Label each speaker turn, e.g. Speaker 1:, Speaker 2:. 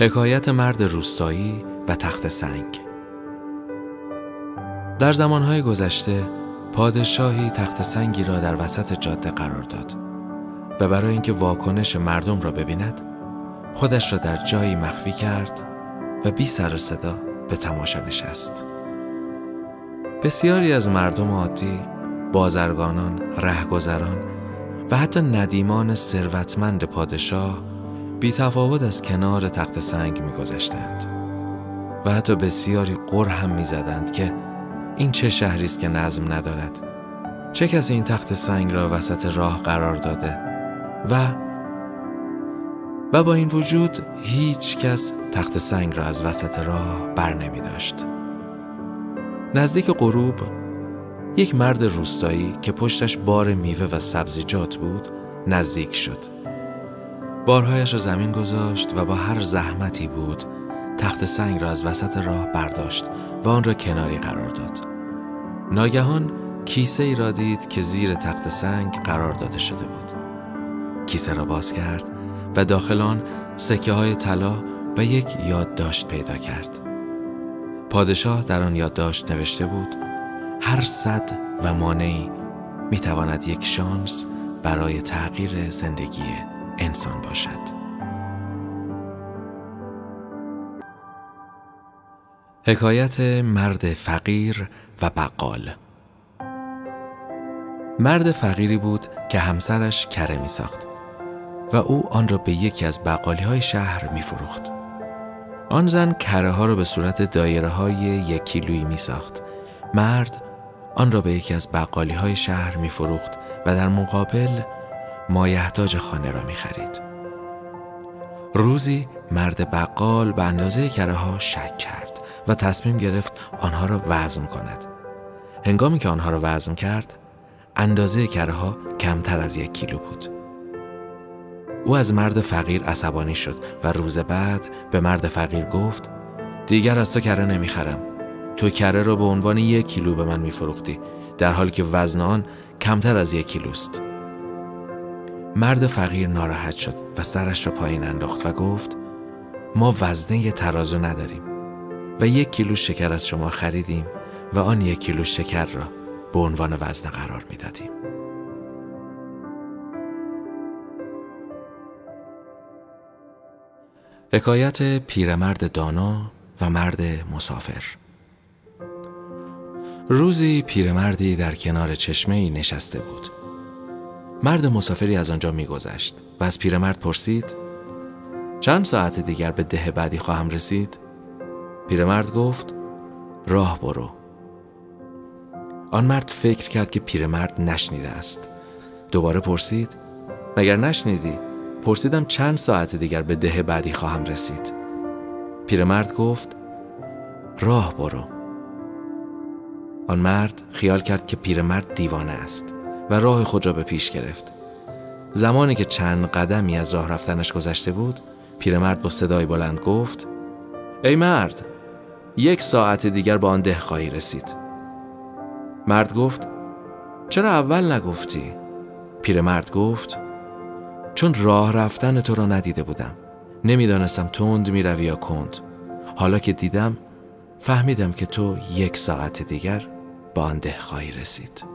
Speaker 1: حکایت مرد روستایی و تخت سنگ. در زمانهای گذشته پادشاهی تخت سنگی را در وسط جاده قرار داد و برای اینکه واکنش مردم را ببیند خودش را در جایی مخفی کرد و بی سر و صدا به تماشا نشست. بسیاری از مردم عادی، بازرگانان، رهگذران و حتی ندیمان ثروتمند پادشاه بی تفاوت از کنار تخت سنگ می‌گذشتند و حتی بسیاری غر هم می‌زدند که این چه شهری است که نظم ندارد، چه کسی این تخت سنگ را وسط راه قرار داده و با این وجود هیچ کس تخت سنگ را از وسط راه بر نمی داشت. نزدیک غروب یک مرد روستایی که پشتش بار میوه و سبزیجات بود نزدیک شد. بارهایش را زمین گذاشت و با هر زحمتی بود تخت سنگ را از وسط راه برداشت و آن را کناری قرار داد. ناگهان کیسه ای را دید که زیر تخت سنگ قرار داده شده بود. کیسه را باز کرد و داخل آن سکه های طلا و یک یادداشت پیدا کرد. پادشاه در آن یادداشت نوشته بود: هر صد و مانعی میتواند یک شانس برای تغییر زندگی انسان باشد. حکایت مرد فقیر و بقال. مرد فقیری بود که همسرش کره می ساخت و او آن را به یکی از بقالی های شهر می فروخت. آن زن کره ها را به صورت دایره های 1 کیلویی می ساخت. مرد آن را به یکی از بقالی های شهر می فروخت و در مقابل مایحتاج خانه را می خرید. روزی مرد بقال به اندازه کره ها شک کرد و تصمیم گرفت آنها را وزن کند. هنگامی که آنها را وزن کرد، اندازه کره ها کمتر از 1 کیلو بود. او از مرد فقیر عصبانی شد و روز بعد به مرد فقیر گفت: دیگر از تو کره نمیخرم. تو کره را به عنوان 1 کیلو به من میفروختی، در حالی که وزن آن کمتر از 1 کیلوست. مرد فقیر ناراحت شد و سرش را پایین انداخت و گفت: ما وزنه ترازو نداریم و 1 کیلو شکر از شما خریدیم و آن 1 کیلو شکر را به عنوان وزن قرار میدادیم. حکایت پیرمرد دانا و مرد مسافر. روزی پیرمردی در کنار چشمه‌ای نشسته بود. مرد مسافری از آنجا می‌گذشت و از پیرمرد پرسید: چند ساعت دیگر به ده بعدی خواهم رسید؟ پیرمرد گفت: راه برو. آن مرد فکر کرد که پیرمرد نشنیده است. دوباره پرسید: مگر نشنیدی؟ پرسیدم چند ساعت دیگر به ده بعدی خواهم رسید. پیرمرد گفت: راه برو. آن مرد خیال کرد که پیرمرد دیوانه است و راه خود را به پیش گرفت. زمانی که چند قدمی از راه رفتنش گذشته بود، پیرمرد با صدای بلند گفت: ای مرد، 1 ساعت دیگر به آن ده خواهی رسید. مرد گفت: چرا اول نگفتی؟ پیرمرد گفت: چون راه رفتن تو را ندیده بودم، نمیدانستم تند میروی یا کند. حالا که دیدم فهمیدم که تو 1 ساعت دیگر به آن ده خواهی رسید.